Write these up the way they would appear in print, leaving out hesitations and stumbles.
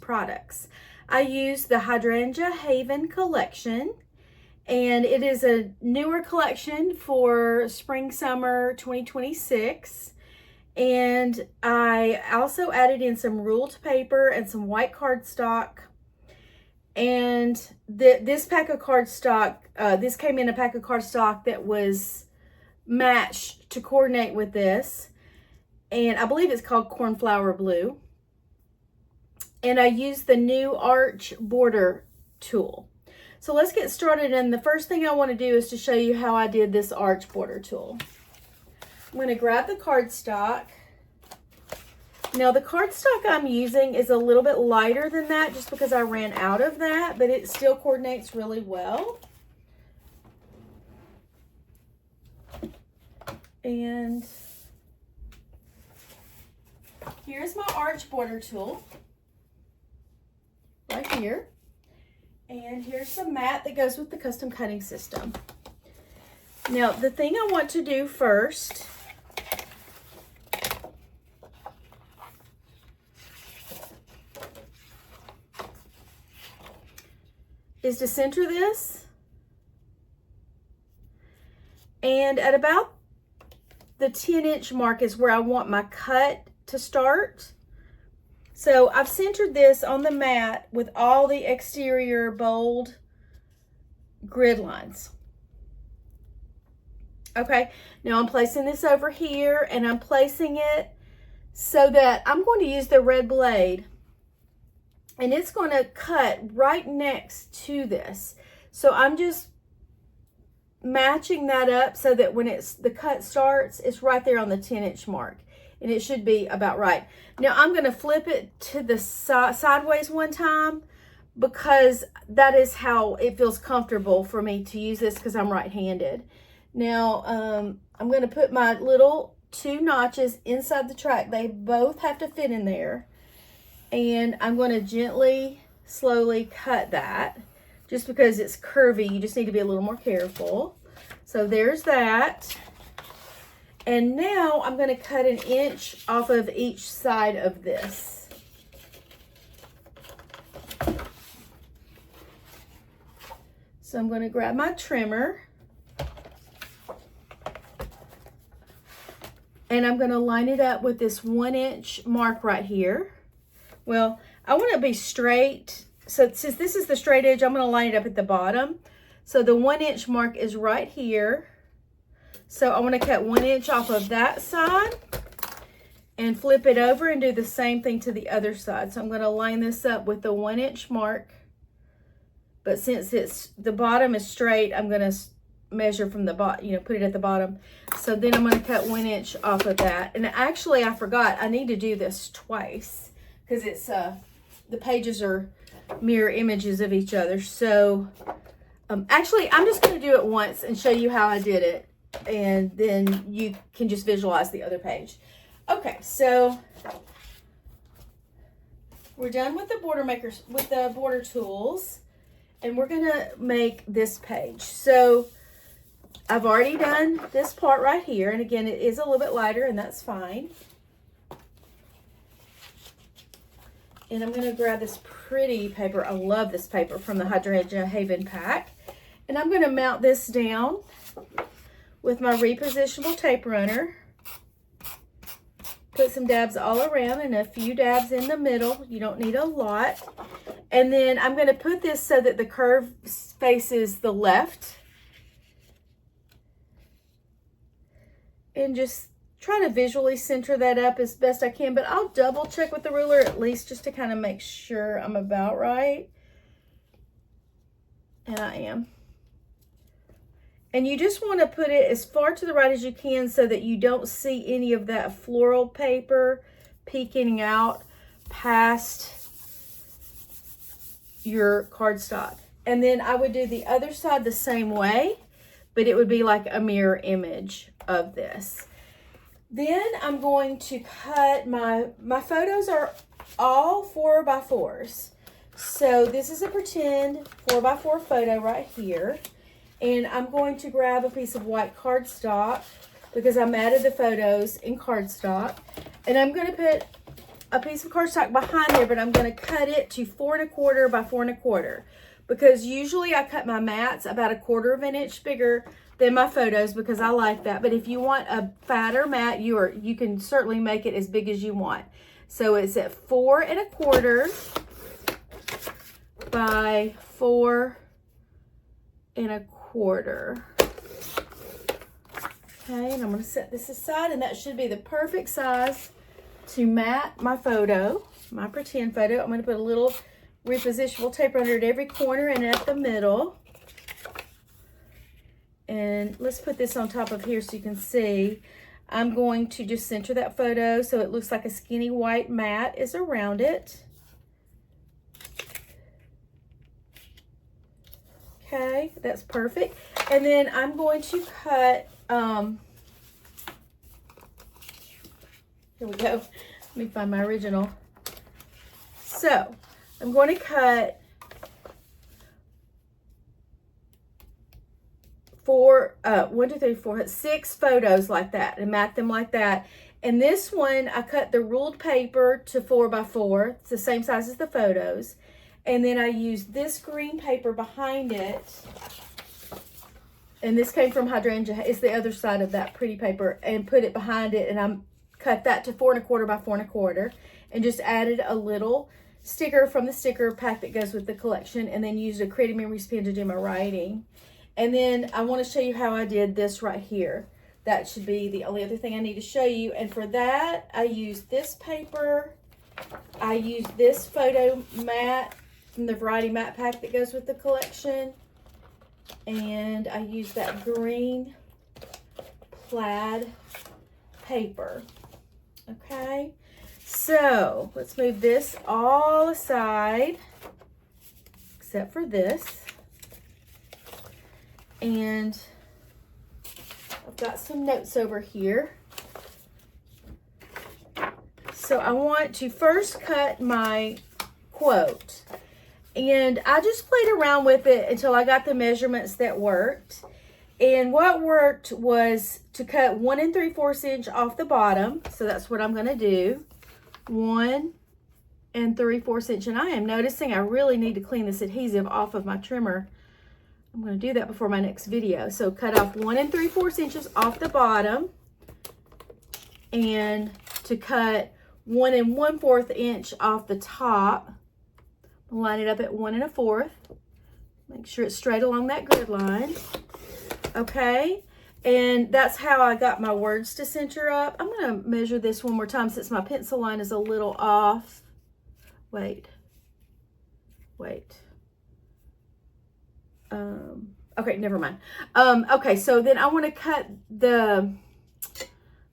products. I use the Hydrangea Haven collection, and it is a newer collection for spring summer 2026. And I also added in some ruled paper and some white cardstock. And this pack of cardstock, this came in a pack of cardstock that was matched to coordinate with this. And I believe it's called Cornflower Blue. And I used the new Arch Border tool. So let's get started. And the first thing I want to do is to show you how I did this Arch Border tool. I'm going to grab the cardstock. Now the cardstock I'm using is a little bit lighter than that just because I ran out of that, but it still coordinates really well. And here's my Arch Border tool right here. And here's some mat that goes with the custom cutting system. Now the thing I want to do first is to center this, and at about the 10-inch mark is where I want my cut to start. So I've centered this on the mat with all the exterior bold grid lines. Okay, now I'm placing this over here, and I'm placing it so that I'm going to use the red blade, and it's going to cut right next to this. So I'm just matching that up so that when the cut starts, it's right there on the 10-inch mark. And it should be about right. Now I'm going to flip it to the sideways one time because that is how it feels comfortable for me to use this because I'm right-handed. Now I'm going to put my little 2 notches inside the track. They both have to fit in there. And I'm going to gently, slowly cut that. Just because it's curvy, you just need to be a little more careful. So there's that. And now I'm going to cut 1 inch off of each side of this. So I'm going to grab my trimmer. And I'm going to line it up with this 1-inch mark right here. Well, I want to be straight. So since this is the straight edge, I'm going to line it up at the bottom. So the 1-inch mark is right here. So I want to cut 1 inch off of that side and flip it over and do the same thing to the other side. So I'm going to line this up with the 1-inch mark. But since the bottom is straight, I'm going to measure from the bottom, put it at the bottom. So then I'm going to cut 1 inch off of that. And actually, I forgot, I need to do this twice because it's the pages are mirror images of each other. So actually, I'm just going to do it once and show you how I did it, and then you can just visualize the other page. Okay, so we're done with the border tools, and we're going to make this page. So I've already done this part right here, and again, it is a little bit lighter, and that's fine. And I'm going to grab this pretty paper. I love this paper from the Hydrangea Haven pack. And I'm going to mount this down with my repositionable tape runner. Put some dabs all around and a few dabs in the middle. You don't need a lot. And then I'm going to put this so that the curve faces the left. And just try to visually center that up as best I can, but I'll double check with the ruler at least just to kind of make sure I'm about right. And I am. And you just want to put it as far to the right as you can so that you don't see any of that floral paper peeking out past your cardstock. And then I would do the other side the same way, but it would be like a mirror image of this. Then I'm going to cut my photos are all 4x4s. So this is a pretend 4x4 photo right here. And I'm going to grab a piece of white cardstock because I matted the photos in cardstock. And I'm going to put a piece of cardstock behind there, but I'm going to cut it to 4 1/4 by 4 1/4 because usually I cut my mats about 1/4 of an inch bigger than my photos because I like that. But if you want a fatter mat, you can certainly make it as big as you want. So it's at 4 1/4 by 4 1/4. Okay, and I'm going to set this aside, and that should be the perfect size to mat my photo, my pretend photo. I'm going to put a little repositionable tape under at every corner and at the middle. And let's put this on top of here so you can see. I'm going to just center that photo so it looks like a skinny white mat is around it. Okay, that's perfect. And then I'm going to cut, here we go. Let me find my original. So I'm going to cut 6 photos like that and mat them like that. And this one, I cut the ruled paper to 4 by 4. It's the same size as the photos. And then I used this green paper behind it. And this came from Hydrangea. It's the other side of that pretty paper. And put it behind it. And I cut that to 4 1/4 by 4 1/4. And just added a little sticker from the sticker pack that goes with the collection. And then used a Creative Memories pen to do my writing. And then I want to show you how I did this right here. That should be the only other thing I need to show you. And for that, I used this paper. I used this photo mat from the variety mat pack that goes with the collection. And I used that green plaid paper. Okay, so let's move this all aside, except for this. And I've got some notes over here. So I want to first cut my quote. And I just played around with it until I got the measurements that worked. And what worked was to cut 1 3/4 inch off the bottom. So that's what I'm going to do. 1 3/4 inch. And I am noticing I really need to clean this adhesive off of my trimmer. I'm going to do that before my next video. So cut off 1 3/4 inches off the bottom. And to cut 1 1/4 inch off the top. Line it up at 1 1/4. Make sure it's straight along that grid line. Okay, and that's how I got my words to center up. I'm going to measure this one more time since my pencil line is a little off. Wait. Okay, never mind. Okay, so then I want to cut the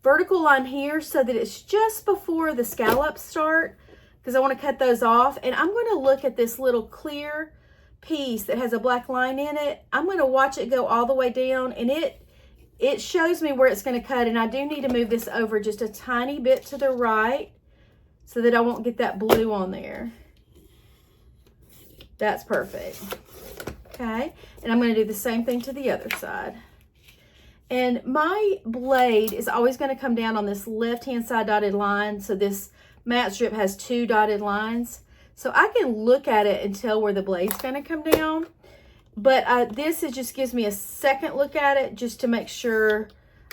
vertical line here so that it's just before the scallops start, because I want to cut those off. And I'm going to look at this little clear piece that has a black line in it. I'm going to watch it go all the way down, and it shows me where it's going to cut. And I do need to move this over just a tiny bit to the right so that I won't get that blue on there. That's perfect. Okay, and I'm going to do the same thing to the other side. And my blade is always going to come down on this left-hand side dotted line. So this mat strip has 2 dotted lines. So I can look at it and tell where the blade's going to come down. But this just gives me a second look at it just to make sure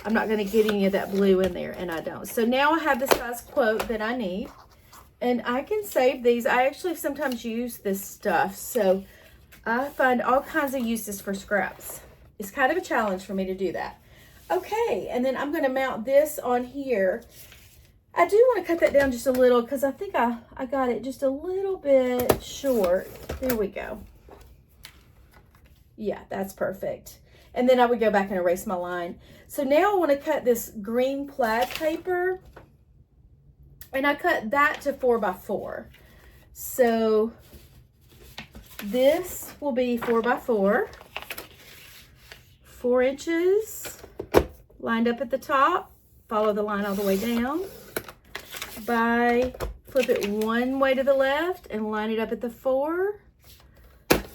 I'm not going to get any of that blue in there, and I don't. So now I have the size quote that I need. And I can save these. I actually sometimes use this stuff. So I find all kinds of uses for scraps. It's kind of a challenge for me to do that. Okay, and then I'm going to mount this on here. I do want to cut that down just a little because I think I got it just a little bit short. There we go. Yeah, that's perfect. And then I would go back and erase my line. So now I want to cut this green plaid paper. And I cut that to 4 by 4. So this will be 4 by 4. 4 inches lined up at the top. Follow the line all the way down. Flip it one way to the left and line it up at the 4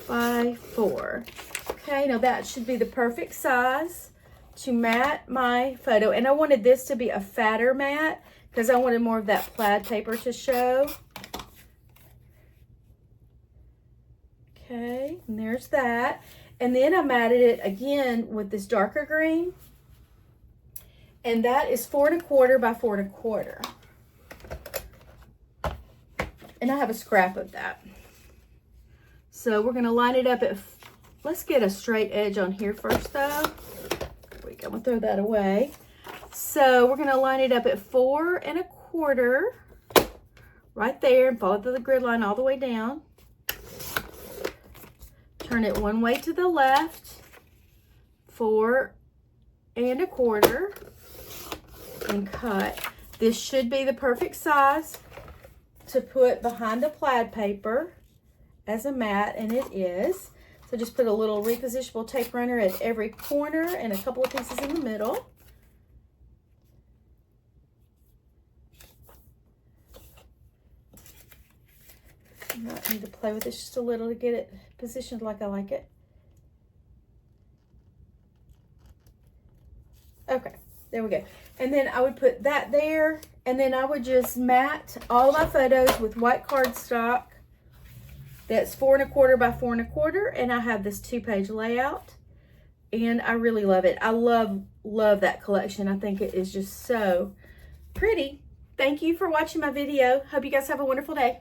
by 4. Okay, now that should be the perfect size to mat my photo. And I wanted this to be a fatter mat because I wanted more of that plaid paper to show. Okay, and there's that. And then I matted it again with this darker green. And that is 4 1/4 by 4 1/4. And I have a scrap of that. So we're going to line it up at, let's get a straight edge on here first though. I'm going to throw that away. So we're going to line it up at 4 1/4 right there and follow the grid line all the way down. Turn it one way to the left, 4 1/4, and cut. This should be the perfect size to put behind the plaid paper as a mat, and it is. So just put a little repositionable tape runner at every corner and a couple of pieces in the middle. I might need to play with this just a little to get it positioned like I like it. Okay, there we go. And then I would put that there, and then I would just mat all my photos with white cardstock. That's 4 1/4 by 4 1/4, and I have this 2-page layout, and I really love it. I love that collection. I think it is just so pretty. Thank you for watching my video. Hope you guys have a wonderful day.